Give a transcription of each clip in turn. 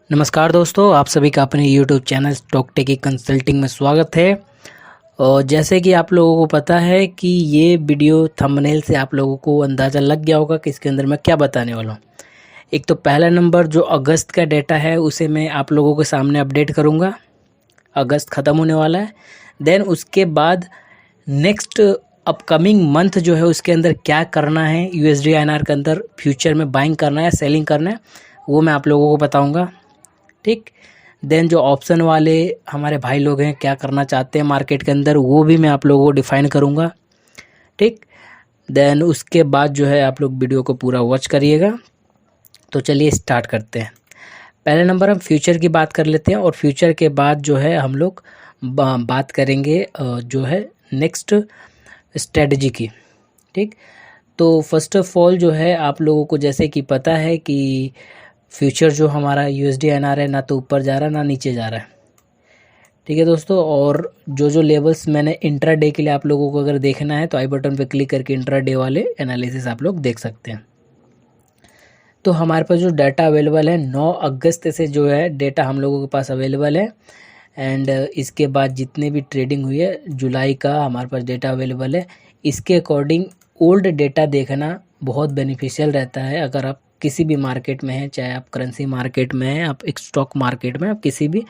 नमस्कार दोस्तों, आप सभी का अपने YouTube चैनल स्टॉक टेकी कंसल्टिंग में स्वागत है। और जैसे कि आप लोगों को पता है कि ये वीडियो थंबनेल से आप लोगों को अंदाज़ा लग गया होगा कि इसके अंदर मैं क्या बताने वाला हूँ। एक तो पहला नंबर जो अगस्त का डेटा है उसे मैं आप लोगों के सामने अपडेट करूँगा। अगस्त ख़त्म होने वाला है। देन उसके बाद नेक्स्ट अपकमिंग मंथ जो है उसके अंदर क्या करना है, USD INR के अंदर फ्यूचर में बाइंग करना है, सेलिंग करना है, वो मैं आप लोगों को बताऊँगा। ठीक। देन जो ऑप्शन वाले हमारे भाई लोग हैं क्या करना चाहते हैं मार्केट के अंदर, वो भी मैं आप लोगों को डिफाइन करूँगा। ठीक। देन उसके बाद जो है आप लोग वीडियो को पूरा वॉच करिएगा। तो चलिए स्टार्ट करते हैं। पहले नंबर हम फ्यूचर की बात कर लेते हैं और फ्यूचर के बाद जो है हम लोग बात करेंगे जो है नेक्स्ट स्ट्रेटजी की। ठीक। तो फर्स्ट ऑफ ऑल जो है आप लोगों को जैसे कि पता है कि फ्यूचर जो हमारा USD INR है ना तो ऊपर जा रहा है ना नीचे जा रहा है। ठीक है दोस्तों, और जो जो लेवल्स मैंने इंट्रा डे के लिए आप लोगों को अगर देखना है तो आई बटन पे क्लिक करके इंट्रा डे वाले एनालिसिस आप लोग देख सकते हैं। तो हमारे पास जो डाटा अवेलेबल है 9 अगस्त से जो है डेटा हम लोगों के पास अवेलेबल है। एंड इसके बाद जितने भी ट्रेडिंग हुई है जुलाई का हमारे पास डेटा अवेलेबल है। इसके अकॉर्डिंग ओल्ड डेटा देखना बहुत बेनिफिशियल रहता है। अगर आप किसी भी मार्केट में हैं, चाहे आप करेंसी मार्केट में हैं, आप एक स्टॉक मार्केट में, आप किसी भी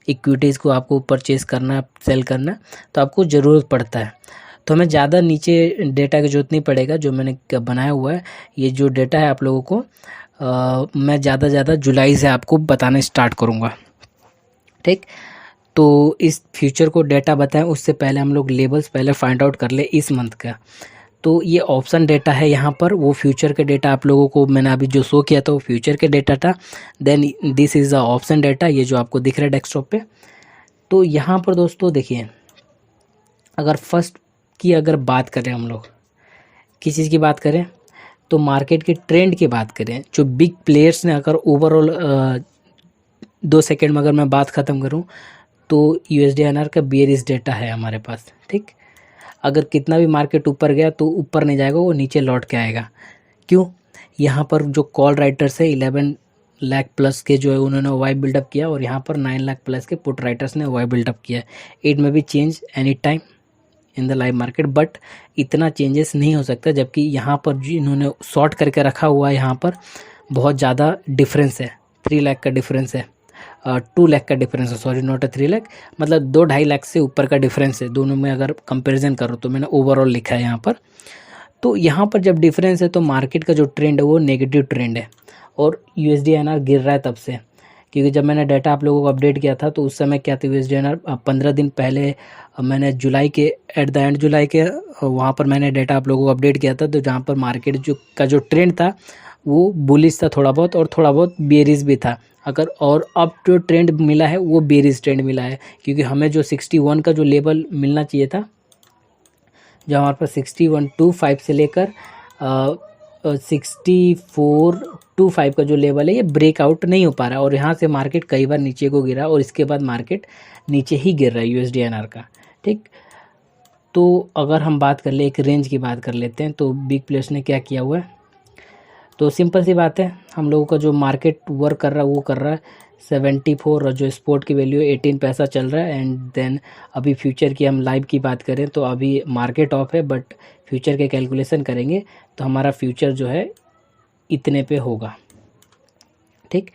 इक्विटीज़ को आपको परचेज़ करना, सेल करना, तो आपको ज़रूरत पड़ता है। तो हमें ज़्यादा नीचे डेटा की ज़रूरत नहीं पड़ेगा। जो मैंने बनाया हुआ है ये जो डेटा है आप लोगों को मैं ज़्यादा जुलाई से आपको बताने स्टार्ट करूँगा। ठीक। तो इस फ्यूचर को डेटा बताएं उससे पहले हम लोग लेवल्स पहले फाइंड आउट कर ले इस मंथ का। तो ये ऑप्शन डेटा है, यहाँ पर वो फ्यूचर के डेटा आप लोगों को मैंने अभी जो शो किया था वो फ्यूचर के डेटा था। Then this is the option data, ये जो आपको दिख रहा है डेस्कटॉप पे। तो यहाँ पर दोस्तों देखिए, अगर फर्स्ट की अगर बात करें हम लोग किस चीज़ की बात करें तो मार्केट के ट्रेंड की बात करें। जो बिग प्लेयर्स ने अगर ओवरऑल 2 सेकेंड में अगर मैं बात ख़त्म करूँ तो USD INR का बेयरिश डेटा है हमारे पास। ठीक। अगर कितना भी मार्केट ऊपर गया तो ऊपर नहीं जाएगा, वो नीचे लौट के आएगा। क्यों? यहाँ पर जो कॉल राइटर्स है 11 लाख प्लस के जो है उन्होंने वाई बिल्डअप किया और यहाँ पर 9 लाख प्लस के पुट राइटर्स ने वाई बिल्डअप किया। इट में भी change any time in the live market, but इतना चेंजेस नहीं हो सकता। जबकि यहाँ पर जो इन्होंने शॉर्ट करके रखा हुआ है यहाँ पर बहुत ज़्यादा डिफरेंस है। 3 लाख का डिफरेंस है, 2 लाख का डिफरेंस है, सॉरी नॉट 3 लाख, मतलब 2-2.5 लाख से ऊपर का डिफरेंस है। दोनों में अगर कंपैरिजन करो तो मैंने ओवरऑल लिखा है यहाँ पर। तो यहाँ पर जब डिफरेंस है तो मार्केट का जो ट्रेंड है वो नेगेटिव ट्रेंड है और USD INR गिर रहा है तब से। क्योंकि जब मैंने डाटा आप लोगों को अपडेट किया था तो उस समय क्या था, USD INR 15 दिन पहले मैंने जुलाई के एट द एंड जुलाई के वहाँ पर मैंने डाटा आप लोगों को अपडेट किया था। तो जहाँ पर मार्केट जो ट्रेंड था वो बुलिश था थोड़ा बहुत और थोड़ा बहुत बेयरिश भी था। अगर और अब जो ट्रेंड मिला है वो बेयरिश ट्रेंड मिला है। क्योंकि हमें जो 61 का जो लेवल मिलना चाहिए था, जो हमारे पास 6125 से लेकर 6425 का जो लेवल है ये ब्रेकआउट नहीं हो पा रहा है और यहाँ से मार्केट कई बार नीचे को गिरा और इसके बाद मार्केट नीचे ही गिर रहा है USD INR का। ठीक। तो अगर हम बात कर ले एक रेंज की बात कर लेते हैं तो बिग प्लेयर्स ने क्या किया हुआ है। तो सिंपल सी बात है, हम लोगों का जो मार्केट वर्क कर रहा है वो कर रहा है 74 और जो स्पोर्ट की वैल्यू 18 पैसा चल रहा है। एंड देन अभी फ्यूचर की हम लाइव की बात करें तो अभी मार्केट ऑफ है, बट फ्यूचर के कैलकुलेशन करेंगे तो हमारा फ्यूचर जो है इतने पे होगा। ठीक।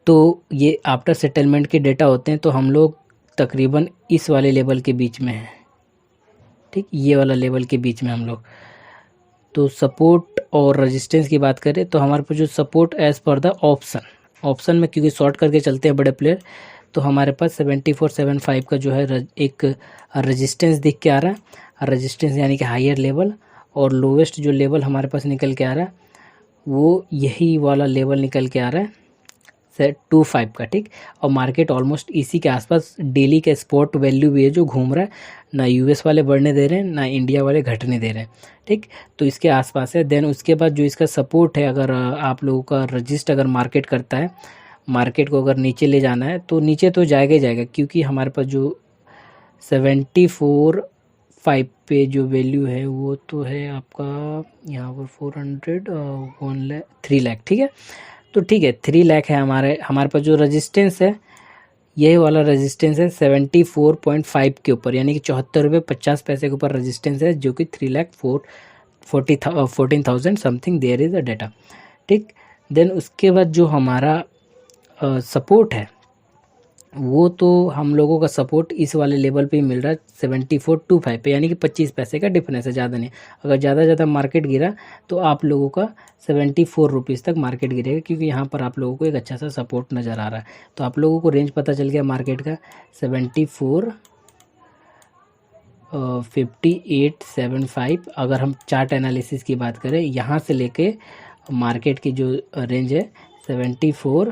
तो ये आफ्टर सेटलमेंट के डेटा होते हैं तो हम लोग तकरीबन इस वाले लेवल के बीच में हैं। ठीक, ये वाला लेवल के बीच में हम लोग। तो सपोर्ट और रेजिस्टेंस की बात करें तो हमारे पास जो support as per the option में, क्योंकि शॉर्ट करके चलते हैं बड़े प्लेयर, तो हमारे पास 7475 का जो है एक रेजिस्टेंस दिख के आ रहा है। रेजिस्टेंस यानी कि हायर लेवल, और लोवेस्ट जो लेवल हमारे पास निकल के आ रहा है वो यही वाला लेवल निकल के आ रहा है 25 का। ठीक। और मार्केट ऑलमोस्ट इसी के आसपास डेली का स्पॉट वैल्यू भी है जो घूम रहा है। ना US वाले बढ़ने दे रहे हैं ना इंडिया वाले घटने दे रहे हैं। ठीक। तो इसके आसपास है। देन उसके बाद जो इसका सपोर्ट है, अगर आप लोगों का रजिस्ट अगर मार्केट करता है, मार्केट को अगर नीचे ले जाना है तो नीचे तो जाएगा ही जाएगा। क्योंकि हमारे पास जो 74.5 पे जो वैल्यू है वो तो है आपका यहाँ पर 400 1 लाख 3 लाख। ठीक है। तो ठीक है 3 लाख है हमारे पास जो रेजिस्टेंस है, यही वाला रेजिस्टेंस है 74.5 के ऊपर, यानी कि 74 रुपये 50 पैसे के ऊपर रेजिस्टेंस है, जो कि 3,14,000 something there is a data. ठीक, देन उसके बाद जो हमारा सपोर्ट है, वो तो हम लोगों का सपोर्ट इस वाले लेवल पे ही मिल रहा है 74.25 पे, यानी कि 25 पैसे का डिफरेंस है, ज़्यादा नहीं। अगर ज़्यादा मार्केट गिरा तो आप लोगों का 74 रुपीज़ तक मार्केट गिरेगा, क्योंकि यहाँ पर आप लोगों को एक अच्छा सा सपोर्ट नज़र आ रहा है। तो आप लोगों को रेंज पता चल गया मार्केट का 74 5875। अगर हम चार्ट एनालिसिस की बात करें, यहाँ से लेके मार्केट की जो रेंज है 74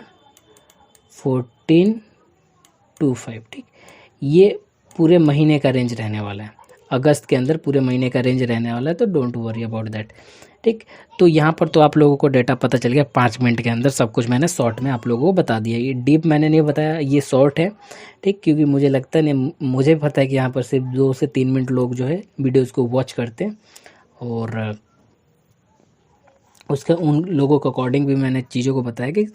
1425। ठीक, ये पूरे महीने का रेंज रहने वाला है, अगस्त के अंदर पूरे महीने का रेंज रहने वाला है, तो डोंट वरी अबाउट दैट। ठीक, तो यहाँ पर तो आप लोगों को डेटा पता चल गया 5 मिनट के अंदर, सब कुछ मैंने शॉर्ट में आप लोगों को बता दिया। ये डीप मैंने नहीं बताया, ये शॉर्ट है। ठीक, क्योंकि मुझे लगता नहीं, मुझे पता है कि यहाँ पर सिर्फ 2 से 3 मिनट लोग जो है वीडियोज़ को वॉच करते हैं, और उसका उन लोगों के अकॉर्डिंग भी मैंने चीज़ों को बताया कि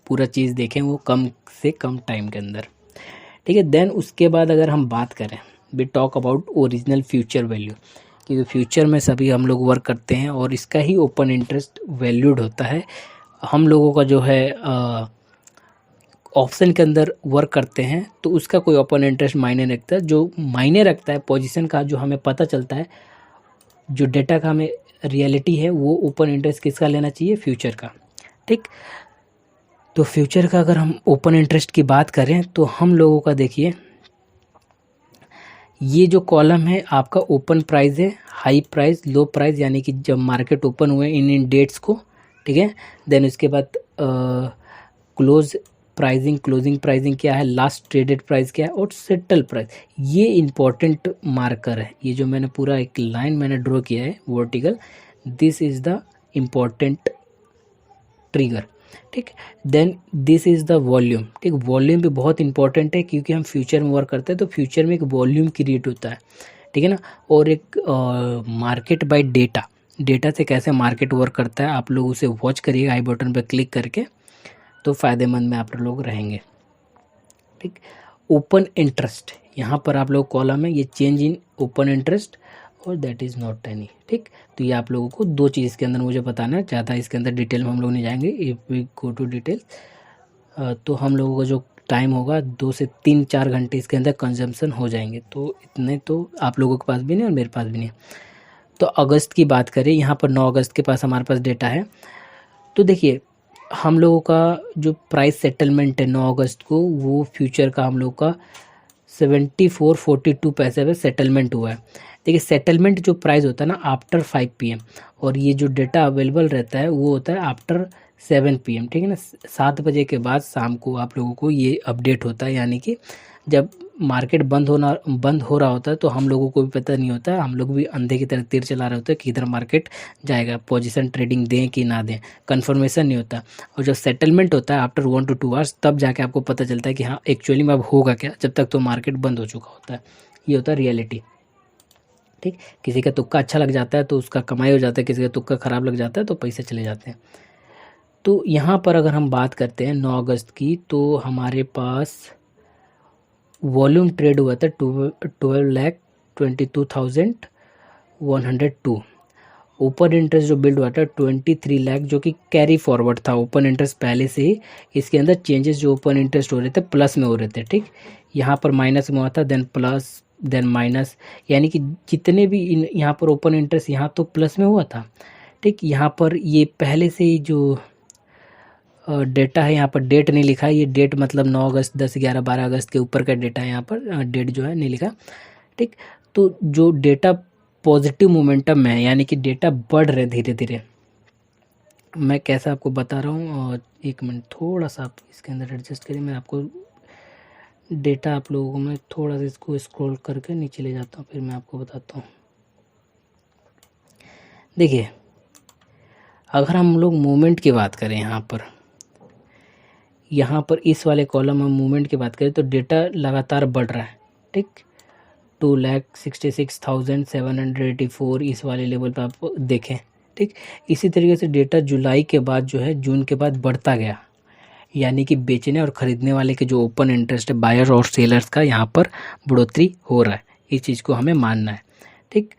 पूरा चीज़ देखें वो कम से कम टाइम के अंदर। ठीक है, देन उसके बाद अगर हम बात करें, we talk about original future value, क्योंकि फ्यूचर में सभी हम लोग वर्क करते हैं और इसका ही ओपन इंटरेस्ट वैल्यूड होता है। हम लोगों का जो है ऑप्शन के अंदर वर्क करते हैं, तो उसका कोई ओपन इंटरेस्ट मायने नहीं रखता। जो मायने रखता है पोजीशन का, जो हमें पता चलता है, जो डेटा का हमें रियलिटी है, वो ओपन इंटरेस्ट किसका लेना चाहिए, फ्यूचर का। ठीक, तो फ्यूचर का अगर हम ओपन इंटरेस्ट की बात करें, तो हम लोगों का देखिए, ये जो कॉलम है आपका ओपन प्राइस है, हाई प्राइस, लो प्राइस, यानी कि जब मार्केट ओपन हुए इन डेट्स को। ठीक है, देन उसके बाद क्लोजिंग प्राइसिंग क्या है, लास्ट ट्रेडेड प्राइस क्या है, और सेटल प्राइस। ये इंपॉर्टेंट मार्कर है, ये जो मैंने पूरा एक लाइन मैंने ड्रॉ किया है vertical, this is the important trigger. ठीक, then this is the volume. ठीक, वॉल्यूम भी बहुत इंपॉर्टेंट है, क्योंकि हम फ्यूचर में वर्क करते हैं, तो फ्यूचर में एक वॉल्यूम क्रिएट होता है। ठीक है ना, और एक मार्केट बाय डेटा से कैसे मार्केट वर्क करता है, आप लोग उसे वॉच करिएगा आई बटन पर क्लिक करके, तो फ़ायदेमंद में आप लोग रहेंगे। ठीक, ओपन इंटरेस्ट, यहाँ पर आप लोग कॉलम है, ये चेंज इन ओपन इंटरेस्ट, और दैट इज़ नॉट एनी। ठीक, तो ये आप लोगों को 2 चीज़ के अंदर मुझे बताना है, ज़्यादा इसके अंदर डिटेल में हम लोग नहीं जाएंगे। If we go to detail, तो हम लोगों का जो टाइम होगा 2 से 3-4 घंटे इसके अंदर कंजम्पशन हो जाएंगे, तो इतने तो आप लोगों के पास भी नहीं और मेरे पास भी नहीं। तो अगस्त की बात करें, यहाँ पर 9 अगस्त के पास हमारे पास डेटा है। तो देखिए, हम लोगों का जो प्राइस सेटलमेंट है 9 अगस्त को, वो फ्यूचर का हम लोग का 74.42 पैसे पे सेटलमेंट हुआ है। देखिए, सेटलमेंट जो प्राइस होता है ना आफ्टर 5 PM, और ये जो डेटा अवेलेबल रहता है वो होता है आफ्टर 7 PM। ठीक है ना, 7 बजे के बाद शाम को आप लोगों को ये अपडेट होता है, यानी कि जब मार्केट बंद हो रहा होता है, तो हम लोगों को भी पता नहीं होता है, हम लोग भी अंधे की तरह तीर चला रहे होते हैं कि इधर मार्केट जाएगा, पोजीशन ट्रेडिंग दें कि ना दें, कंफर्मेशन नहीं होता। और जब सेटलमेंट होता है आफ्टर 1 to 2 आवर्स, तब जाके आपको पता चलता है कि हाँ एक्चुअली में अब होगा क्या, जब तक तो मार्केट बंद हो चुका होता है। ये होता है रियलिटी। ठीक, किसी का तुक्का अच्छा लग जाता है तो उसका कमाई हो जाता है, किसी का तुक्का ख़राब लग जाता है तो पैसे चले जाते हैं। तो यहाँ पर अगर हम बात करते हैं 9 अगस्त की, तो हमारे पास वॉल्यूम ट्रेड हुआ था 12,22,102। ओपन इंटरेस्ट जो बिल्ड हुआ था 23 लाख, जो कि कैरी फॉरवर्ड था ओपन इंटरेस्ट पहले से ही। इसके अंदर चेंजेस जो ओपन इंटरेस्ट हो रहे थे प्लस में हो रहे थे। ठीक, यहाँ पर माइनस में हुआ था, देन प्लस, देन माइनस, यानी कि जितने भी यहाँ पर ओपन इंटरेस्ट यहाँ तो प्लस में हुआ था। ठीक, यहाँ पर ये पहले से ही जो डेटा है, यहाँ पर डेट नहीं लिखा है, ये डेट मतलब 9 अगस्त 10 11 12 अगस्त के ऊपर का डेटा है, यहाँ पर डेट जो है नहीं लिखा। ठीक, तो जो डेटा पॉजिटिव मोमेंटम में है, यानी कि डेटा बढ़ रहे धीरे धीरे। मैं कैसा आपको बता रहा हूँ, और 1 मिनट थोड़ा सा आप इसके अंदर एडजस्ट करिए, मैं आपको डेटा आप लोगों को मैं थोड़ा सा इसको स्क्रॉल करके नीचे ले जाता हूँ, फिर मैं आपको बताता हूँ। देखिए, अगर हम लोग मूवमेंट की बात करें, यहाँ पर इस वाले कॉलम में मूवमेंट की बात करें, तो डेटा लगातार बढ़ रहा है। ठीक, 2,66,784 इस वाले लेवल पर आप देखें, ठीक, इसी तरीके से डेटा जुलाई के बाद जो है जून के बाद बढ़ता गया, यानी कि बेचने और ख़रीदने वाले के जो ओपन इंटरेस्ट है बायर और सेलर्स का यहाँ पर बढ़ोतरी हो रहा है। इस चीज़ को हमें मानना है। ठीक,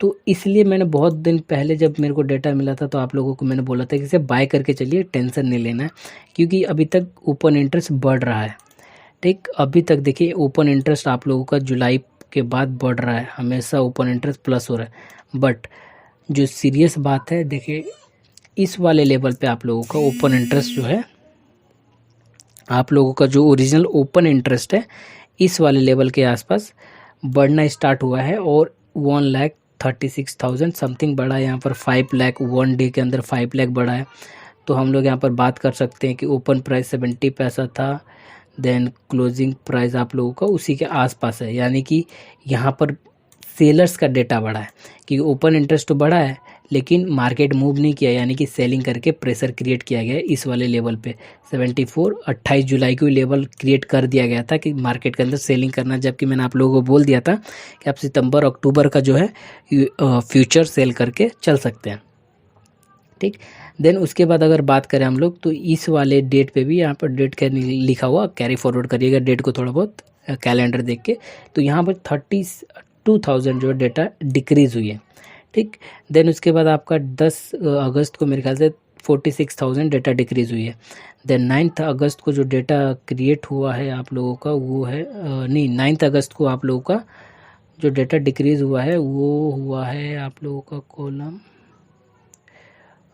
तो इसलिए मैंने बहुत दिन पहले जब मेरे को डेटा मिला था तो आप लोगों को मैंने बोला था कि इसे बाय करके चलिए, टेंशन नहीं लेना है, क्योंकि अभी तक ओपन इंटरेस्ट बढ़ रहा है। ठीक, अभी तक देखिए ओपन इंटरेस्ट आप लोगों का जुलाई के बाद बढ़ रहा है, हमेशा ओपन इंटरेस्ट प्लस हो रहा है। बट जो सीरियस बात है, देखिए इस वाले लेवल पे आप लोगों का ओपन इंटरेस्ट जो है, आप लोगों का जो ओरिजिनल ओपन इंटरेस्ट है इस वाले लेवल के आसपास बढ़ना स्टार्ट हुआ है और 1,36,000 समथिंग बढ़ा है। यहाँ पर 5 लाख 1 डे के अंदर 5 लाख बढ़ा है। तो हम लोग यहाँ पर बात कर सकते हैं कि ओपन प्राइस 70 पैसा था, देन क्लोजिंग प्राइस आप लोगों का उसी के आसपास है, यानी कि यहाँ पर सेलर्स का डेटा बढ़ा है, क्योंकि ओपन इंटरेस्ट तो बढ़ा है लेकिन मार्केट मूव नहीं किया, यानी कि सेलिंग करके प्रेशर क्रिएट किया गया है इस वाले लेवल पे 74। 28 जुलाई को लेवल क्रिएट कर दिया गया था कि मार्केट के अंदर सेलिंग करना, जबकि मैंने आप लोगों को बोल दिया था कि आप सितंबर अक्टूबर का जो है फ्यूचर सेल करके चल सकते हैं। ठीक, देन उसके बाद अगर बात करें हम लोग तो इस वाले डेट पे भी यहाँ पर डेट का लिखा हुआ, कैरी फॉरवर्ड करिएगा डेट को थोड़ा बहुत कैलेंडर देख के, तो यहाँ पर 32,000 जो डेटा डिक्रीज़ हुई है। ठीक, देन उसके बाद आपका 10 अगस्त को मेरे ख्याल से 46,000 डेटा डिक्रीज़ हुई है। देन 9 अगस्त को जो डेटा क्रिएट हुआ है आप लोगों का वो है 9 अगस्त को आप लोगों का जो डेटा डिक्रीज़ हुआ है वो हुआ है आप लोगों का कॉलम,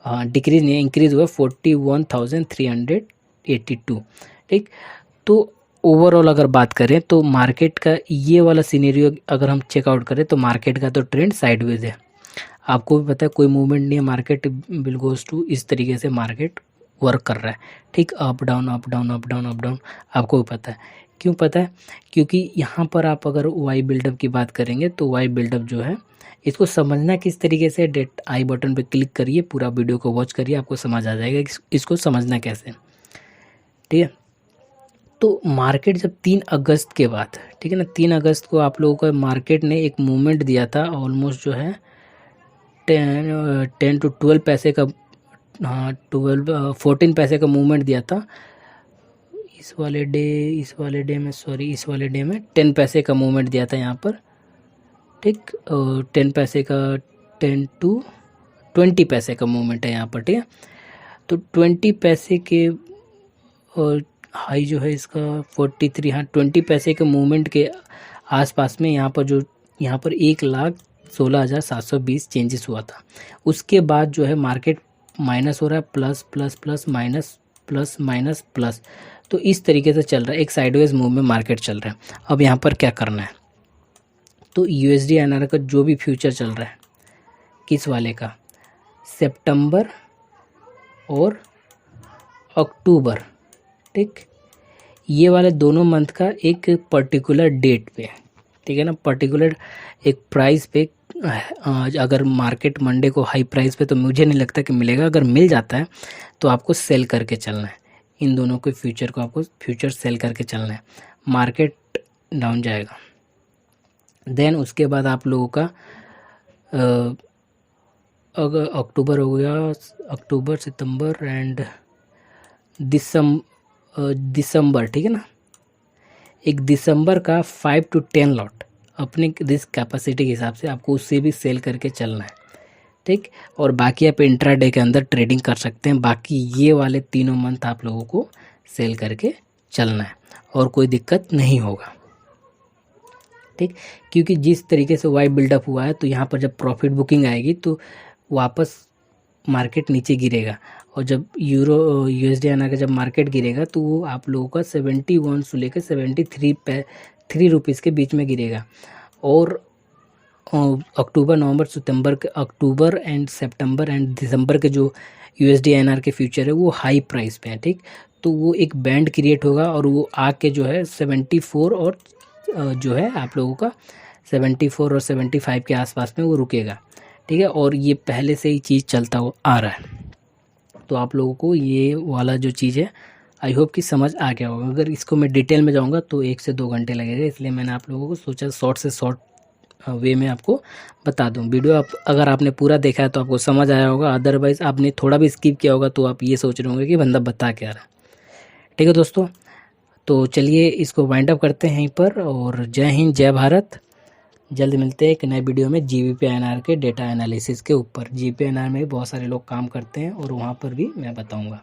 हाँ डिक्रीज़ नहीं इंक्रीज़ हुआ 41,382। ठीक, तो ओवरऑल अगर बात करें तो मार्केट का ये वाला सिनेरियो अगर हम चेकआउट करें तो मार्केट का तो ट्रेंड साइडवेज है। आपको भी पता है कोई मूवमेंट नहीं है, मार्केट विल गोज टू, इस तरीके से मार्केट वर्क कर रहा है। ठीक, up down up down up down up down, आपको भी पता है। क्यों पता है? क्योंकि यहाँ पर आप अगर वाई बिल्डअप की बात करेंगे तो वाई बिल्डअप जो है इसको समझना किस तरीके से, डेट आई बटन पे क्लिक करिए, पूरा वीडियो को वॉच करिए, आपको समझ आ जाएगा इसको समझना कैसे। ठीक है, तो मार्केट जब 3 अगस्त के बाद, ठीक है ना, 3 अगस्त को आप लोगों को मार्केट ने एक मूवमेंट दिया था ऑलमोस्ट जो है 10 to 12 पैसे का, हाँ 14 पैसे का मूवमेंट दिया था इस वाले डे में 10 पैसे का मूवमेंट दिया था यहाँ पर। ठीक, 10 पैसे का 10 to 20 पैसे का मूवमेंट है यहाँ पर। ठीक है, तो 20 पैसे के हाई जो है इसका 43, हाँ 20 पैसे के मूवमेंट के आसपास में यहाँ पर 1,16,720 चेंजेस हुआ था। उसके बाद जो है मार्केट माइनस हो रहा है, plus plus plus minus plus minus plus, तो इस तरीके से चल रहा है, एक साइडवेज मूव में मार्केट चल रहा है। अब यहाँ पर क्या करना है, तो USD INR का जो भी फ्यूचर चल रहा है, किस वाले का, सितंबर और अक्टूबर, ठीक, ये वाले दोनों मंथ का एक पर्टिकुलर डेट पे, ठीक है ना, पर्टिकुलर एक प्राइस पे, अगर मार्केट मंडे को हाई प्राइस पे, तो मुझे नहीं लगता कि मिलेगा, अगर मिल जाता है तो आपको सेल करके चलना है, इन दोनों के फ्यूचर को आपको फ्यूचर सेल करके चलना है, मार्केट डाउन जाएगा। देन उसके बाद आप लोगों का अगर अक्टूबर हो गया, अक्टूबर सितंबर एंड दिसंबर, ठीक है ना, एक दिसंबर का 5 to 10 लॉट अपने रिस्क कैपेसिटी के हिसाब से आपको उससे भी सेल करके चलना है। ठीक, और बाकी आप इंट्राडे के अंदर ट्रेडिंग कर सकते हैं, बाकी ये वाले तीनों मंथ आप लोगों को सेल करके चलना है और कोई दिक्कत नहीं होगा। ठीक, क्योंकि जिस तरीके से वाई बिल्डअप हुआ है तो यहाँ पर जब प्रॉफिट बुकिंग आएगी तो वापस मार्केट नीचे गिरेगा, और जब USD INR का जब मार्केट गिरेगा तो वो आप लोगों का 71 से लेकर 73 रुपीज़ के बीच में गिरेगा। और अक्टूबर नवंबर अक्टूबर एंड सितंबर एंड दिसंबर के जो USD INR के फ्यूचर है वो हाई प्राइस पे है। ठीक, तो वो एक बैंड क्रिएट होगा और वो आके जो है 74 और जो है आप लोगों का 74 और 75 के आसपास में वो रुकेगा। ठीक है, और ये पहले से ही चीज़ चलता हुआ आ रहा है, तो आप लोगों को ये वाला जो चीज़ है आई होप कि समझ आ गया होगा। अगर इसको मैं डिटेल में जाऊंगा तो 1 से 2 घंटे लगेगा, इसलिए मैंने आप लोगों को सोचा शॉर्ट से शॉर्ट वे में आपको बता दूं। वीडियो आप अगर आपने पूरा देखा है तो आपको समझ आया होगा, अदरवाइज़ आपने थोड़ा भी स्किप किया होगा तो आप ये सोच रहे होंगे कि बंदा बता क्या रहा है। ठीक है दोस्तों, तो चलिए इसको वाइंड अप करते हैं यहीं पर, और जय हिंद जय भारत। जल्द मिलते हैं एक नए वीडियो में GBPINR के डेटा एनालिसिस के ऊपर। GBPINR में भी बहुत सारे लोग काम करते हैं और वहाँ पर भी मैं बताऊँगा।